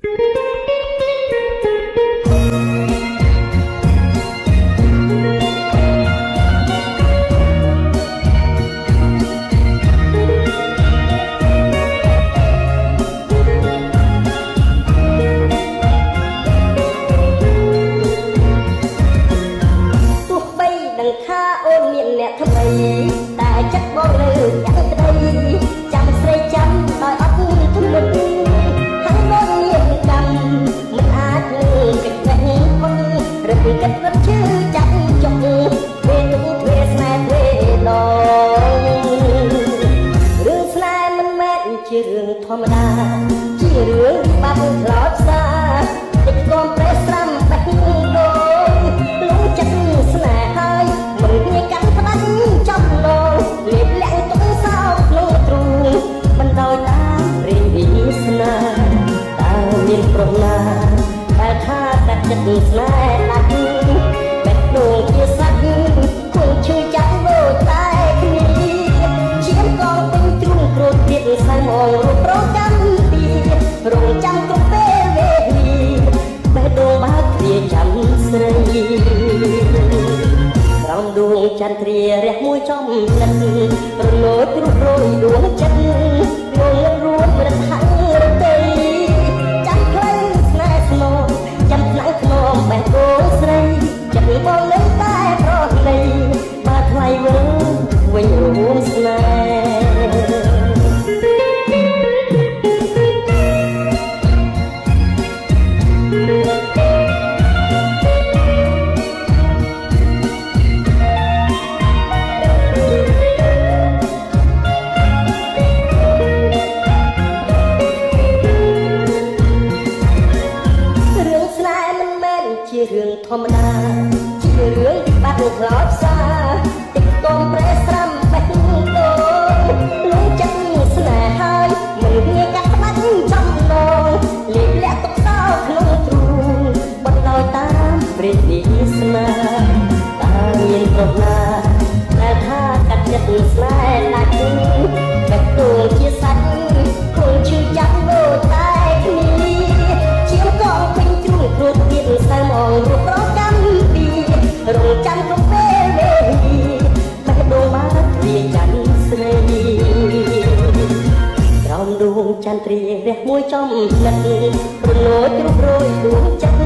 ថាអូនមានអ្នកថ្មីតែចិត្តបងលើយ៉ាងក្តីចាំស្រីចាំដោយអត់ទំនុកហើយបងមានកម្មមិនអាចនឹងកិច្ចនេះផងរឹកកិច្ចរត់ឈឺចាប់ចុកពេលទុកពេលស្នេហ៍ពេលដងរឿងស្នេហ៍មិនមែនជារឿងធម្មតាជារឿងបាត់ខ្លោចសាតិចគំប្រេះស្រាំបេះដូងលងចិត្តស្នេហ៍ហើយមិនងាយកាន់ផ្ដាច់ចំឡងលៀបលាក់ទុកសោកក្នុងទ្រូងបណ្ដោយតាមរីវិស្នាតើមានប្រមាតែថាកាត់ចិត្តស្នេហ៍ដាច់បេះដូងជាសាច់គង់ឈឺចាប់ដូចតែគ្នាឈាមកងពេញទ្រូងគ្រូទៀតសៅមងរូបប្រកម្មពីរងចាំគ្រប់ពេលវេលាបេះដូងបើកគ្រាចាំស្រីក្រោមដួងចន្ទ្រារះមួយចំផ្លិតរលត់រុះរយដួងចិត្តងងរួមរត់ហាំងរទេចាំផ្លូវស្នេហ៍ស្នងចាំផ្លូវខ្នងបេះដូងស្រីចិត្តបងនៅតែប្រណីបើថ្លៃវិញរួមស្នេហ៍ជារឿងធម្មតាជារឿងបាត់ខ្លោចសាតិចគំប្រេះស្រាំបេះដូងលងចិត្តស្នេហ៍ហើយមិនងាយកាត់ផ្ដាច់ចំឡងលៀបលាក់ទុកសោក្នុងទ្រូងបណ្ដោយតាមព្រះវិស្នាតើមានប្រមាតែថាកាត់ចិត្តស្នេហ៍ដាច់បេះដូងជាសាច់គង់ឈឺចាប់ដូចតែគ្នាជាកងពេញទ្រូងគ្រូទៀតសៅមងរូបប្រកម្មពីរងចាំគ្រប់ពេលវេលាបេះដូងបើកគ្រាចាំស្រីក្រោមដួងចន្ទ្រារះមួយចំផ្លិតរលត់រុះរយដួងចិត្ត